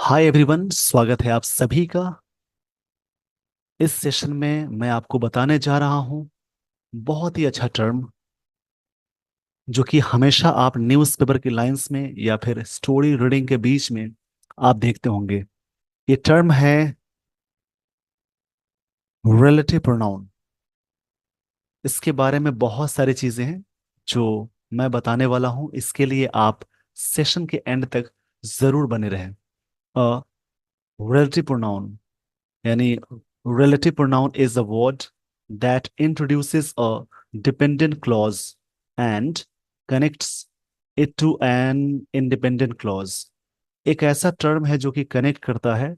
Hi everyone, स्वागत है आप सभी का। इस सेशन में मैं आपको बताने जा रहा हूं बहुत ही अच्छा टर्म जो कि हमेशा आप न्यूज़पेपर की लाइंस में या फिर स्टोरी रीडिंग के बीच में आप देखते होंगे। ये टर्म है रिलेटिव प्रोनाउन। इसके बारे में बहुत सारी चीजें हैं जो मैं बताने वाला हूं। इसके लिए आप सेशन के एंड तक जरूर बने रहें। अ रिलेटिव प्रोनाउन यानी relative pronoun is a word that introduces a dependent clause and connects it to an independent clause। एक ऐसा टर्म है जो कि कनेक्ट करता है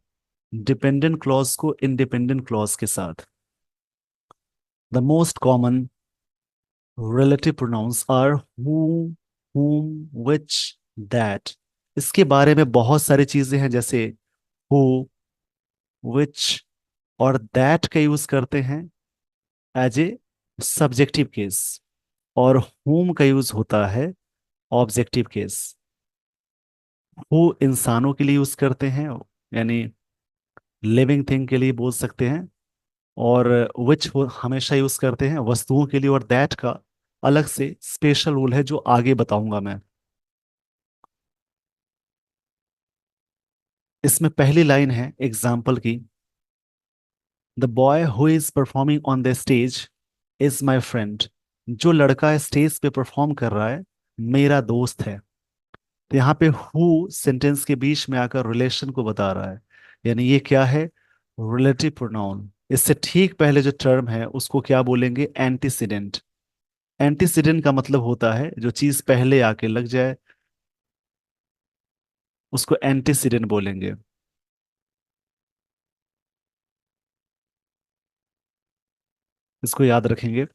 डिपेंडेंट क्लॉज को इंडिपेंडेंट क्लॉज के साथ। The most common relative pronouns are who, whom, which, that। इसके बारे में बहुत सारी चीजें हैं, जैसे who, which और that का यूज करते हैं एज ए सब्जेक्टिव केस, और whom का यूज होता है ऑब्जेक्टिव केस। who इंसानों के लिए यूज करते हैं, यानी लिविंग थिंग के लिए बोल सकते हैं, और which हमेशा यूज करते हैं वस्तुओं के लिए, और that का अलग से स्पेशल रूल है जो आगे बताऊंगा मैं। इसमें पहली लाइन है एग्जाम्पल की, the boy who is performing on the stage is my friend. जो लड़का स्टेज पे परफॉर्म कर रहा है मेरा दोस्त है। तो यहाँ पे हु सेंटेंस के बीच में आकर रिलेशन को बता रहा है, यानी ये क्या है, रिलेटिव प्रोनाउन। इससे ठीक पहले जो टर्म है उसको क्या बोलेंगे, एंटीसीडेंट। एंटीसीडेंट का मतलब होता है जो चीज पहले आके लग जाए उसको एंटीसीडेंट बोलेंगे। इसको याद रखेंगे।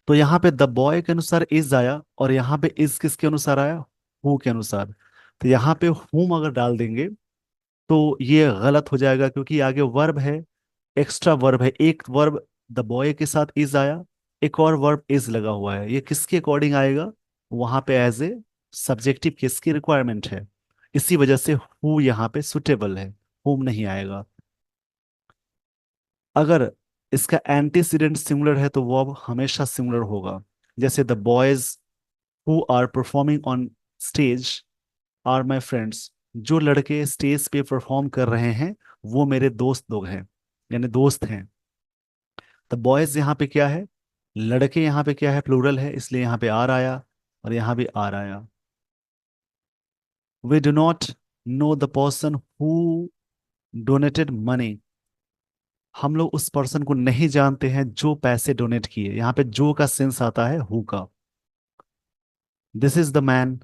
तो यहाँ पे द बॉय के अनुसार इज आया, और यहाँ पे इज किसके अनुसार आया, हु के अनुसार। तो यहाँ पे हुम अगर डाल देंगे तो ये गलत हो जाएगा, क्योंकि आगे वर्ब है, एक्स्ट्रा वर्ब है। एक वर्ब द बॉय के साथ इज आया, एक और वर्ब इज लगा हुआ है, ये किसके अकॉर्डिंग आएगा, वहां पे एज ए सब्जेक्टिव किसकी रिक्वायरमेंट है। इसी वजह से हु यहाँ पे सुटेबल है, हुम नहीं आएगा। अगर इसका एंटीसीडेंट सिमिलर है तो वो अब हमेशा सिमिलर होगा। जैसे the boys who are performing on stage are my friends. जो लड़के स्टेज पे परफॉर्म कर रहे हैं वो मेरे दोस्त लोग हैं, यानी दोस्त हैं। द बॉयज यहाँ पे क्या है, लड़के यहाँ पे क्या है, प्लूरल है, इसलिए यहाँ पे आर आया और यहाँ भी आर आया। We do not know the person who donated money. हम लोग उस पर्सन को नहीं जानते हैं जो पैसे डोनेट किए। यहाँ पे जो का सेंस आता है हु का। This is the man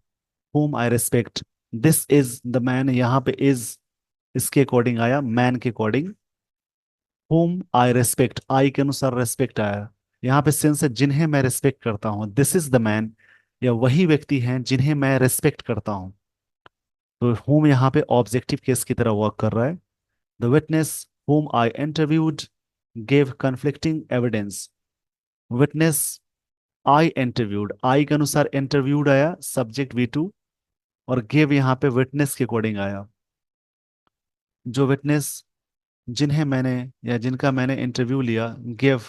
whom I respect. This is the man, यहाँ पे इज इसके अकॉर्डिंग आया, मैन के अकॉर्डिंग। whom आई रेस्पेक्ट, आई के अनुसार रेस्पेक्ट आया। यहाँ पे सेंस है जिन्हें मैं रेस्पेक्ट करता हूँ। दिस इज द मैन, या वही व्यक्ति हैं जिन्हें मैं रेस्पेक्ट करता हूँ। तो whom यहाँ पे ऑब्जेक्टिव केस की तरह वर्क कर रहा है। The witness whom I interviewed gave conflicting evidence. Witness I interviewed, I के अनुसार इंटरव्यूड आया, सब्जेक्ट वी टू, और गिव यहाँ पे विटनेस के अकॉर्डिंग आया। जो विटनेस जिन्हें मैंने या जिनका मैंने इंटरव्यू लिया, गिव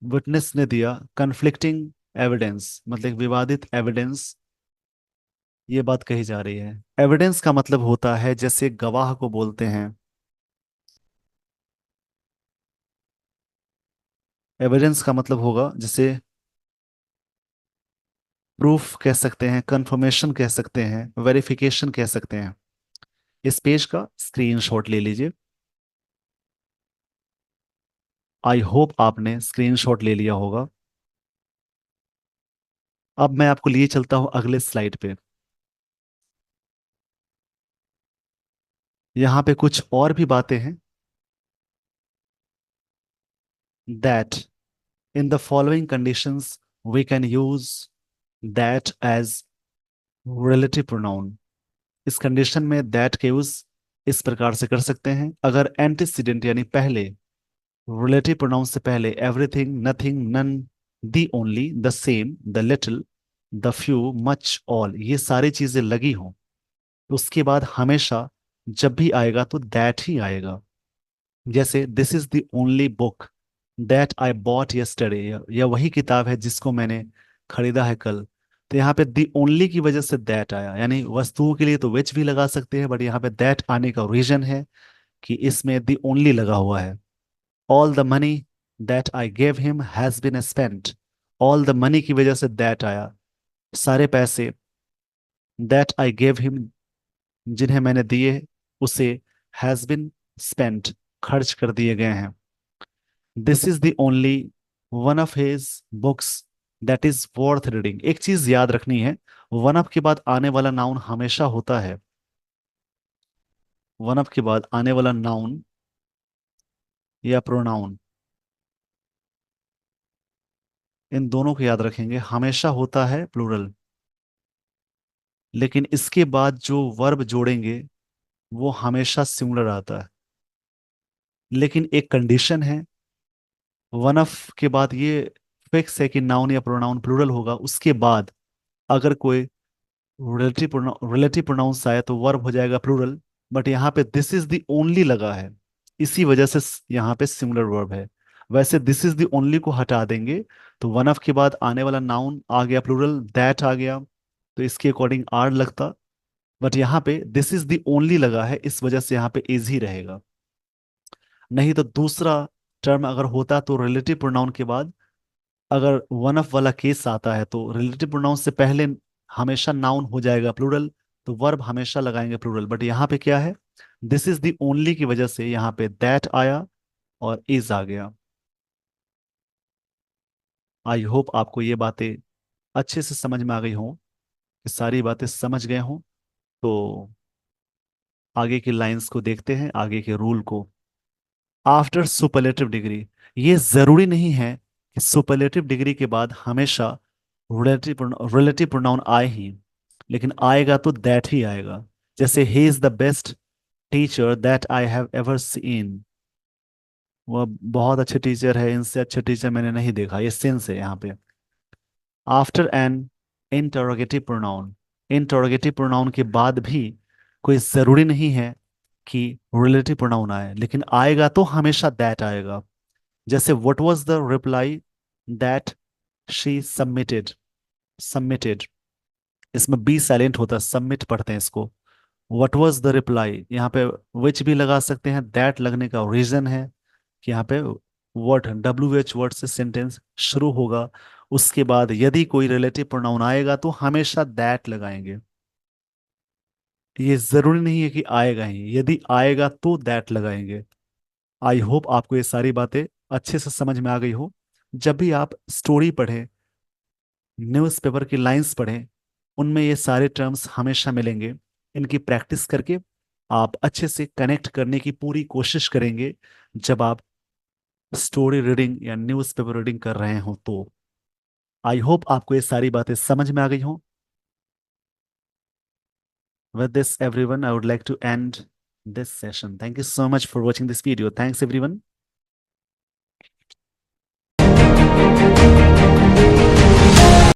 विटनेस ने दिया कन्फ्लिक्टिंग एविडेंस, मतलब विवादित एविडेंस। ये बात कही जा रही है। एविडेंस का मतलब होता है जैसे गवाह को बोलते हैं। एविडेंस का मतलब होगा जैसे प्रूफ कह सकते हैं, कंफर्मेशन कह सकते हैं, वेरिफिकेशन कह सकते हैं। इस पेज का स्क्रीनशॉट ले लीजिए। आई होप आपने स्क्रीनशॉट ले लिया होगा। अब मैं आपको लिए चलता हूं अगले स्लाइड पे। यहाँ पे कुछ और भी बातें हैं। That, in the following conditions we can use that as relative pronoun. इस कंडीशन में दैट के यूज इस प्रकार से कर सकते हैं। अगर एंटीसीडेंट यानी पहले, रिलेटिव प्रोनाउन से पहले everything, nothing, none, the only, the same, the little, the few, much, all, ये सारी चीजें लगी हों तो उसके बाद हमेशा जब भी आएगा तो दैट ही आएगा। जैसे this is the only book that I bought yesterday, यह वही किताब है जिसको मैंने खरीदा है कल। तो यहाँ पे दी ओनली की वजह से दैट आया, यानी वस्तुओं के लिए तो विच भी लगा सकते हैं, बट यहाँ पे दैट आने का रीजन है कि इसमें दी ओनली लगा हुआ है। All the money that I gave him has been spent, all the money की वजह से दैट आया। सारे पैसे दैट आई गेव हिम, जिन्हें मैंने दिए, उसे हैज बिन स्पेंट, खर्च कर दिए गए हैं। This is the only one of his books that is worth reading. एक चीज याद रखनी है, वन ऑफ के बाद आने वाला नाउन हमेशा होता है, वन ऑफ के बाद आने वाला नाउन या प्रोनाउन, इन दोनों को याद रखेंगे, हमेशा होता है प्लूरल। लेकिन इसके बाद जो वर्ब जोड़ेंगे वो हमेशा सिंगुलर आता है। लेकिन एक कंडीशन है, वन ऑफ के बाद ये फिक्स है कि नाउन या प्रोनाउन प्लूरल होगा। उसके बाद अगर कोई रिलेटिव प्रोनाउंस आए तो वर्ब हो जाएगा प्लूरल। बट यहाँ पे दिस इज द ओनली लगा है, इसी वजह से यहाँ पे सिंगुलर वर्ब है। वैसे दिस इज द ओनली को हटा देंगे तो वन ऑफ के बाद आने वाला नाउन आ गया प्लूरल, दैट आ गया, तो इसके अकॉर्डिंग आर लगता। बट यहाँ पे दिस इज द ओनली लगा है, इस वजह से यहाँ पे इज ही रहेगा। नहीं तो दूसरा टर्म अगर होता तो रिलेटिव प्रोनाउन के बाद अगर वन ऑफ वाला केस आता है तो रिलेटिव प्रोनाउन से पहले हमेशा नाउन हो जाएगा प्लूरल, तो वर्ब हमेशा लगाएंगे प्लूरल। बट यहाँ पे क्या है, दिस इज द ओनली की वजह से यहाँ पे दैट आया और इज आ गया। आई होप आपको ये बातें अच्छे से समझ में आ गई हों, कि सारी बातें समझ गए हों। तो आगे की लाइंस को देखते हैं, आगे के रूल को। आफ्टर सुपरलेटिव डिग्री, ये जरूरी नहीं है कि सुपरलेटिव डिग्री के बाद हमेशा रिलेटिव प्रोनाउन आए ही, लेकिन आएगा तो दैट ही आएगा। जैसे he is the best teacher that I have ever seen, वह बहुत अच्छे टीचर है, इनसे अच्छे टीचर मैंने नहीं देखा, ये सेंस है यहाँ पे। After an interrogative pronoun, interrogative pronoun के बाद भी कोई जरूरी नहीं है कि रिलेटिव प्रोनाउन आए, लेकिन आएगा तो हमेशा दैट आएगा। जैसे what was the reply that she submitted, submitted, इसमें बी साइलेंट होता है, सबमिट पढ़ते हैं इसको। व्हाट वाज द रिप्लाई, यहाँ पे विच भी लगा सकते हैं। दैट लगने का रीजन है कि यहाँ पे वर्ड WH वर्ड से सेंटेंस शुरू होगा। उसके बाद यदि कोई रिलेटिव प्रोनाउन आएगा तो हमेशा दैट लगाएंगे। ये जरूरी नहीं है कि आएगा ही, यदि आएगा तो दैट लगाएंगे। आई होप आपको ये सारी बातें अच्छे से समझ में आ गई हो। जब भी आप स्टोरी पढ़ें, न्यूज़पेपर की लाइंस पढ़ें, उनमें ये सारे टर्म्स हमेशा मिलेंगे। इनकी प्रैक्टिस करके आप अच्छे से कनेक्ट करने की पूरी कोशिश करेंगे जब आप स्टोरी रीडिंग या न्यूज़पेपर रीडिंग कर रहे हो तो। आई होप आपको ये सारी बातें समझ में आ गई हों। With this, everyone, I would like to end this session. Thank you so much for watching this video. Thanks, everyone.